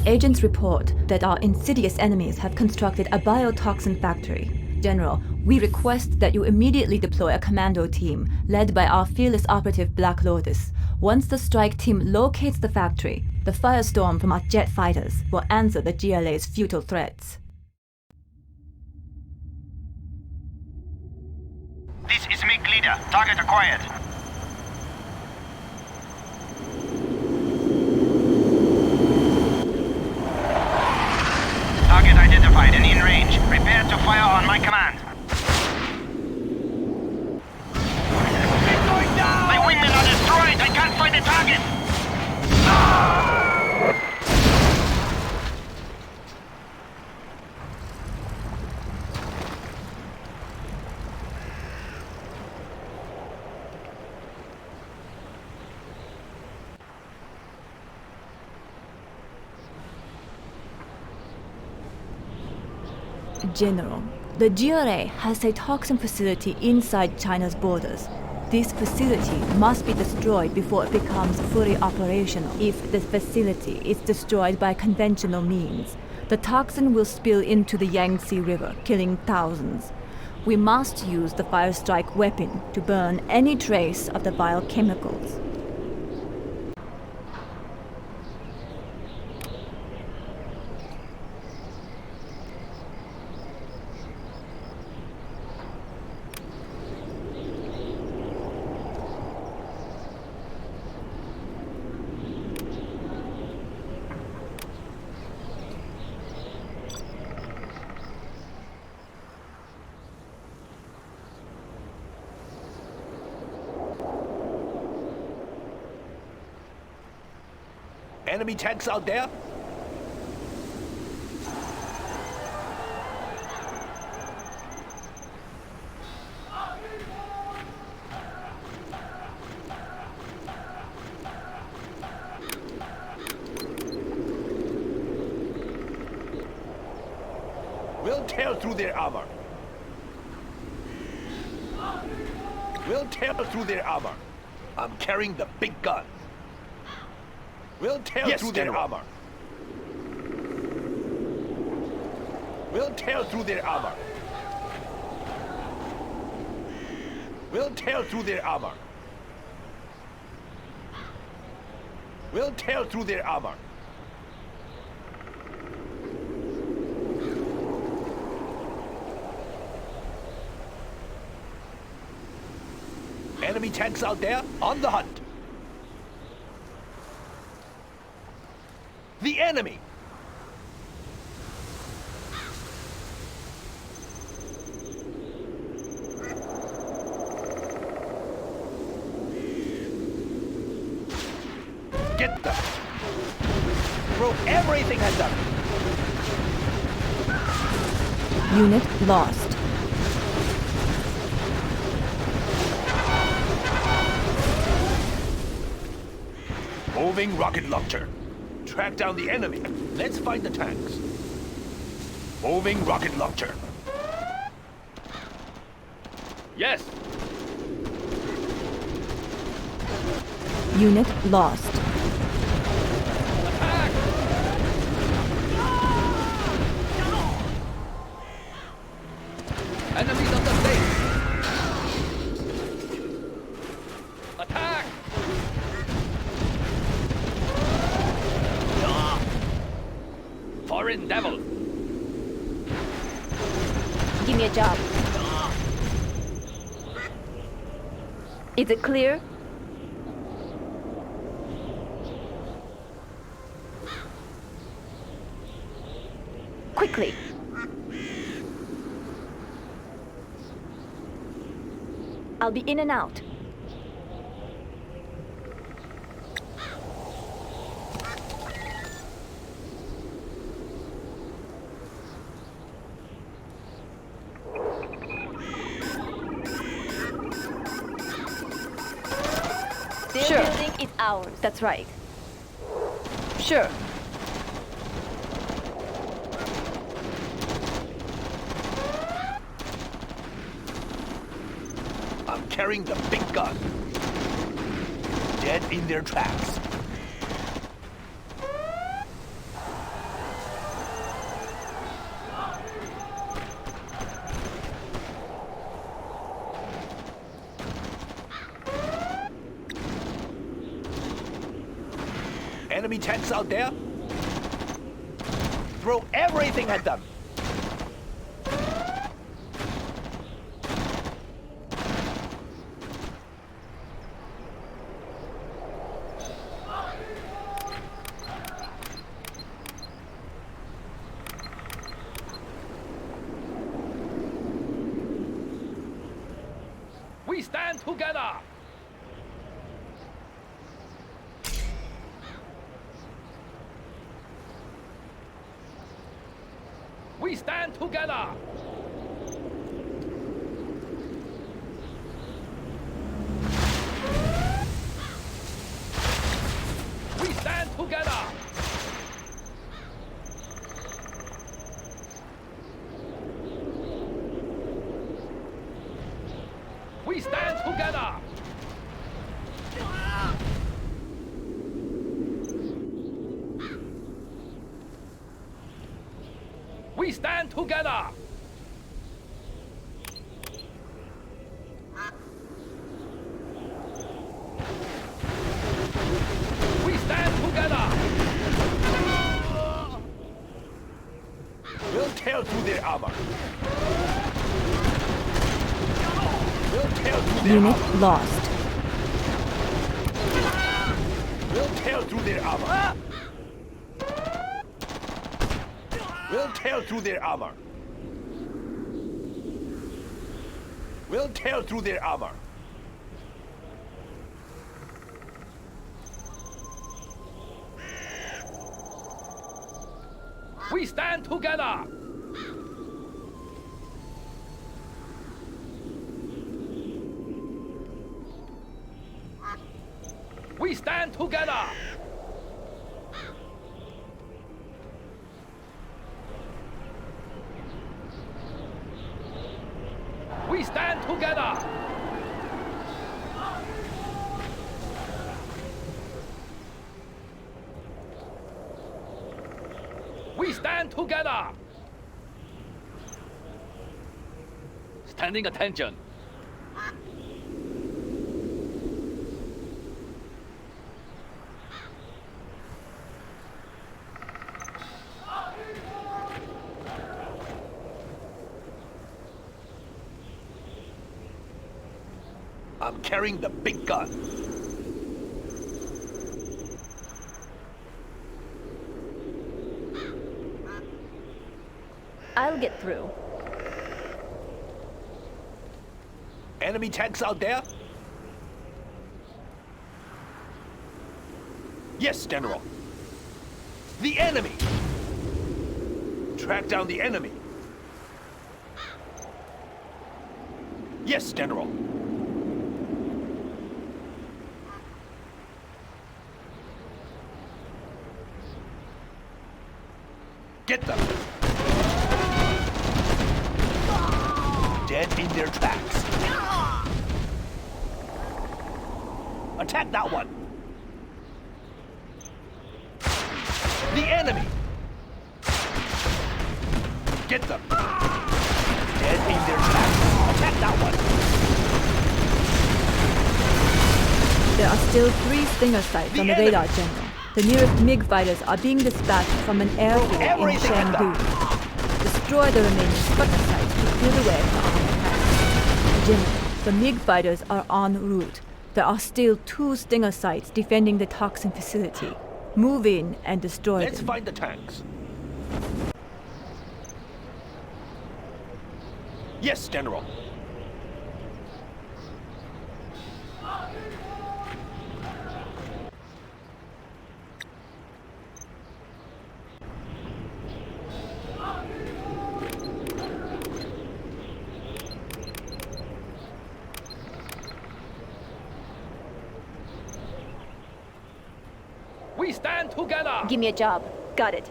Agents report that our insidious enemies have constructed a biotoxin factory. General, we request that you immediately deploy a commando team led by our fearless operative Black Lotus. Once the strike team locates the factory, the firestorm from our jet fighters will answer the GLA's futile threats. This is MiG Leader. Target acquired. Target identified and in range. Prepare to fire on my command. Going down! My wingmen are destroyed! I can't find the target! General, the GRA has a toxin facility inside China's borders. This facility must be destroyed before it becomes fully operational. If the facility is destroyed by conventional means, the toxin will spill into the Yangtze River, killing thousands. We must use the Firestrike weapon to burn any trace of the vile chemicals. Enemy tanks out there? We'll tear through their armor. We'll tear through their armor. I'm carrying the big gun. We'll tear through their armor. We'll tear through their armor. We'll tear through their armor. We'll tear through their armor. Enemy tanks out there on the hunt. The enemy! Get them! Throw everything at them! Unit lost. Moving rocket launcher. Track down the enemy. Let's find the tanks. Moving rocket launcher. Yes. Unit lost. Attack! Enemies on the base. Attack! Foreign devil! Give me a job. Is it clear? Quickly. I'll be in and out. Sure. Building is ours. That's right. Sure. I'm carrying the big gun. Dead in their tracks. Enemy tanks out there? Throw everything at them! We stand together! We stand together! We stand together! We stand together! We stand together! We stand together! We'll tear through their armor. We'll tear through their Unit armor. lost. We'll tear through their armor. We'll tear through their armor. We'll tear through their armor. We stand together! We stand together! We stand together! We stand together! Standing attention! I'm carrying the big gun. I'll get through. Enemy tanks out there? Yes, General. The enemy! Track down the enemy. Yes, General. Get them! Dead in their tracks. Attack that one! The enemy! Get them! Dead in their tracks. Attack that one! There are still 3 Stinger sites on the enemy. radar, General. The nearest MiG fighters are being dispatched from an airfield in everything at Chengdu. Destroy the remaining Stinger sites to clear the way for our attack. General, the MiG fighters are en route. There are still 2 Stinger sites defending the toxin facility. Move in and destroy Let's them. find the tanks. Yes, General. We stand together! Give me a job. Got it.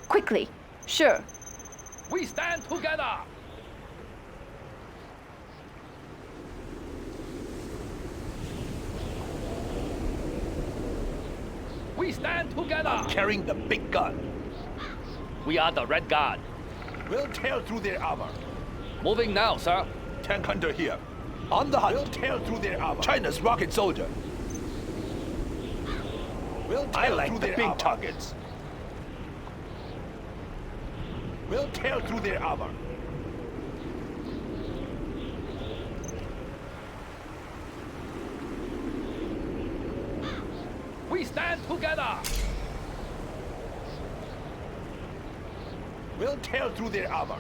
Quickly. Sure. We stand together! We stand together! Carrying the big gun. We are the Red Guard. We'll tear through their armor. Moving now, sir. Tank hunter here. On the hunt. We'll tear through their armor. China's rocket soldier. We'll tear I like through the their big armor. Targets. We'll tear through their armor. We stand together. We'll tear through their armor.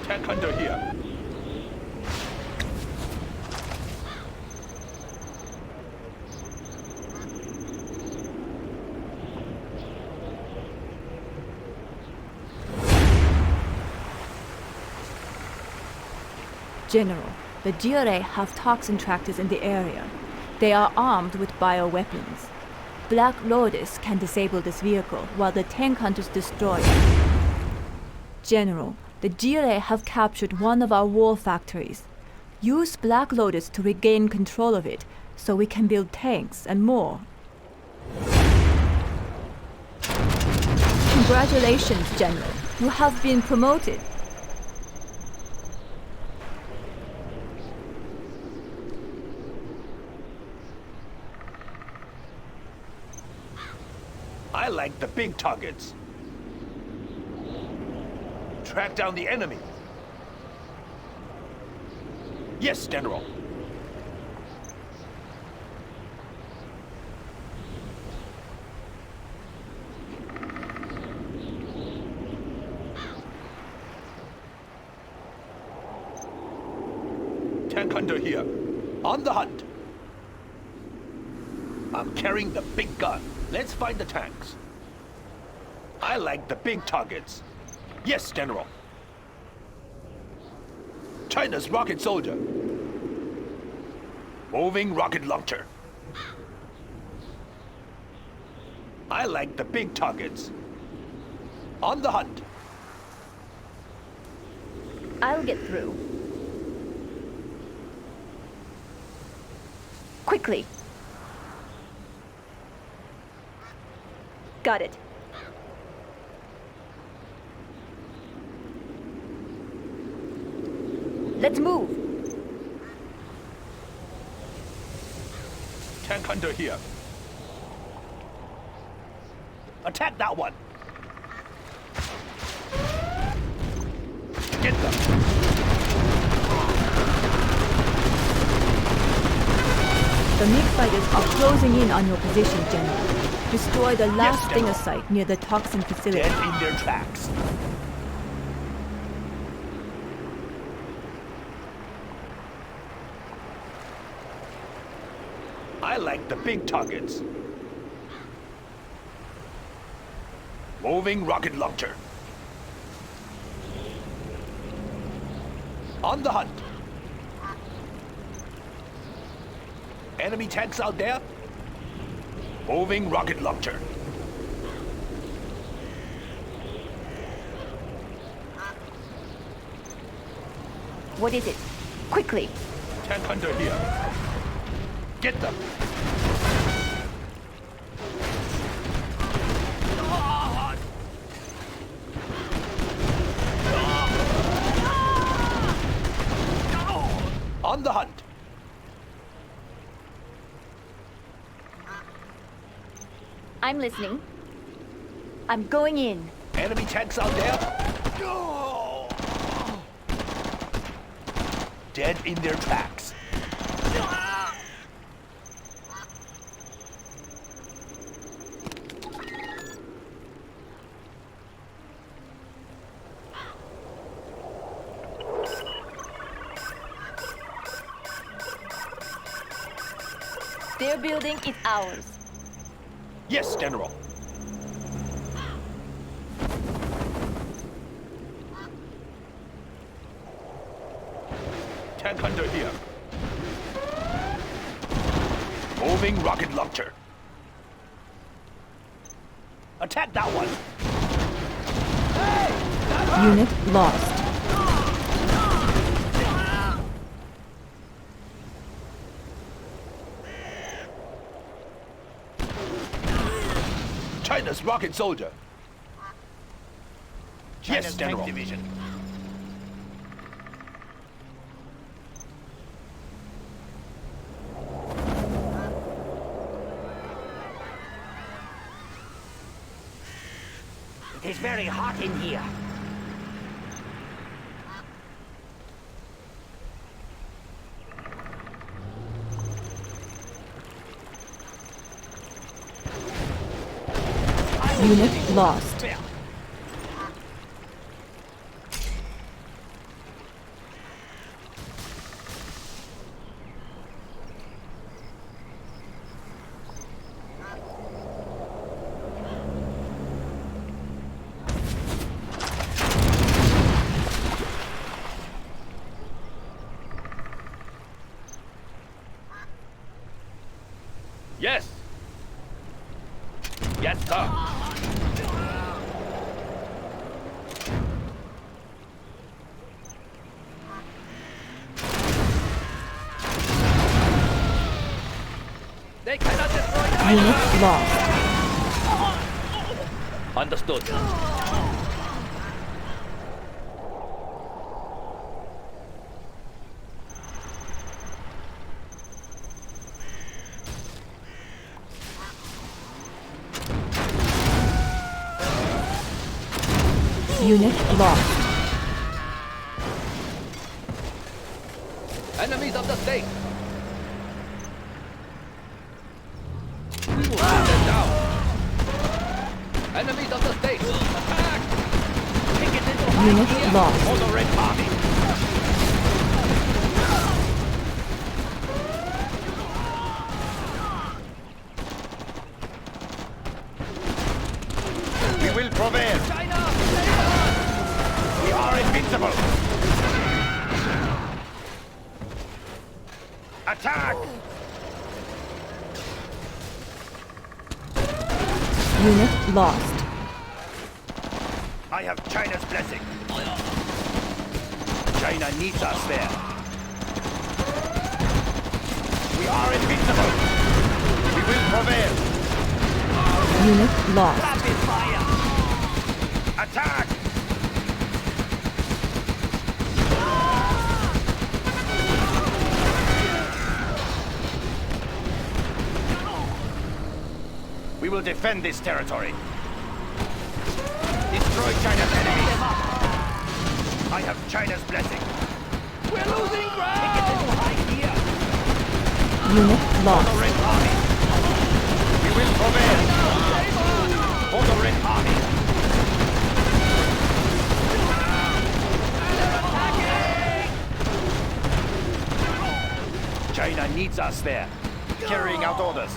Tank hunter here. General, the GRA have toxin tractors in the area. They are armed with bioweapons. Black Lotus can disable this vehicle while the tank hunters destroy it. General, the GRA have captured one of our war factories. Use Black Lotus to regain control of it so we can build tanks and more. Congratulations, General. You have been promoted. I like the big targets. Track down the enemy. Yes, General. Tank hunter here. On the hunt. I'm carrying the big gun. Let's find the tanks. I like the big targets. Yes, General. China's rocket soldier. Moving rocket launcher. I like the big targets. On the hunt. I'll get through. Quickly. Got it. Let's move. Tank hunter here. Attack that one. Get them. The MiG fighters are closing in on your position, General. Destroy the last Stinger site near the toxin facility. Dead in their tracks. I like the big targets. Moving rocket launcher. On the hunt. Enemy tanks out there? Moving rocket launcher. What is it? Quickly. Tank hunter here. Get them. On the hunt. I'm listening. I'm going in. Enemy tanks out there? Dead in their tracks. Their building is ours. Yes, General. Tank hunter here. Moving rocket launcher. Attack that one. Unit lost. China's rocket soldier. Yes, China's General. tank division. is very hot in here. Unit lost. Yes. Yes, sir. They cannot destroy China. Unit lost. Understood. Unit lost. Enemies of the state. We will shoot them down. Enemies of the state. Attack! Take it into high Unit gear. lost. For the Red Army. We will prevail. China, save us! We are invincible. Attack! Unit lost. I have China's blessing. China needs us there. We are invincible. We will prevail. Unit lost. Rapid fire! Attack! We will defend this territory. Destroy China's enemies. I have China's blessing. We're losing Take it ground! into high gear! Unit For the lost. Red Army. We will prevail. Save us! For the Red Army. China needs us there. Carrying out orders.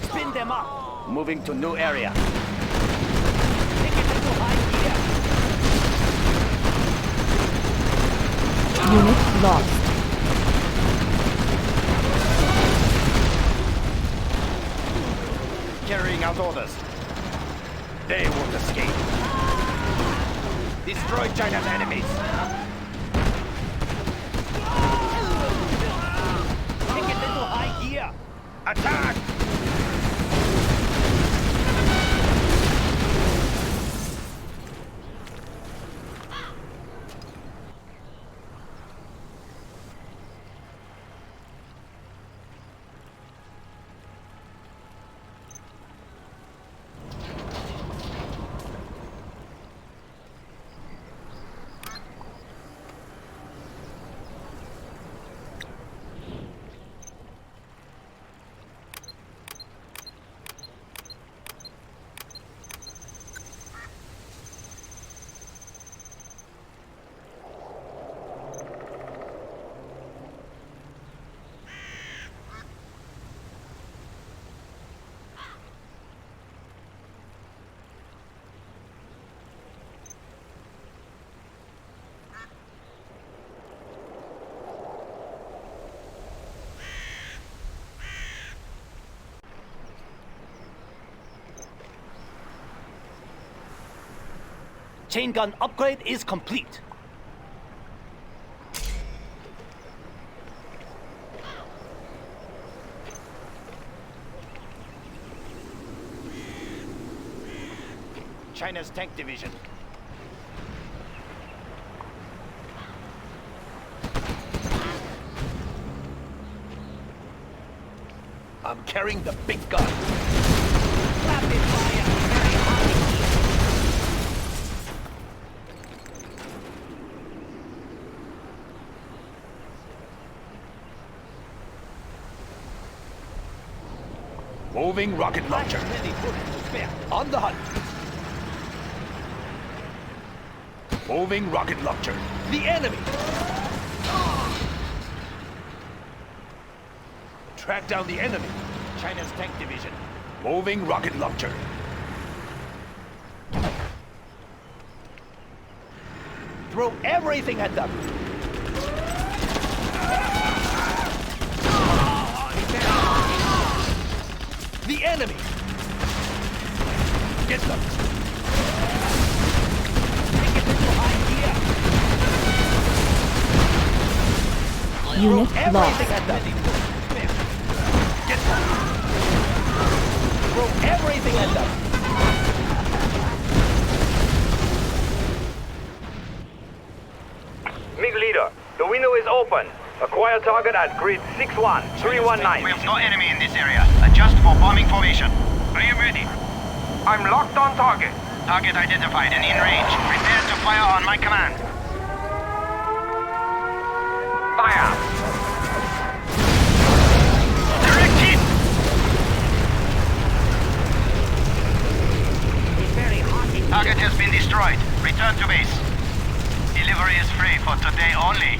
Spin them up! Moving to new area. Take it into high gear! Unit lost. Carrying out orders. They won't escape. Destroy China's enemies. Take it into high gear! Attack! Chain gun upgrade is complete. China's tank division. I'm carrying the big gun. Rapid fire! Very hot in here. Moving rocket launcher. Many bullets to spare. On the hunt. Moving rocket launcher. The enemy! Track down the enemy. China's tank division. Moving rocket launcher. Throw everything at them. The enemy! Get them! Take it into high gear. Unit Throw lost. everything at them. Get them! Throw everything at them. MiG leader, the window is open. Acquire target at grid 61319. We have no enemy in this area. Adjust for bombing formation. I am ready. I'm locked on target. Target identified and in range. Prepare to fire on my command. Fire! Direct hit! Target has been destroyed. Return to base. Delivery is free for today only.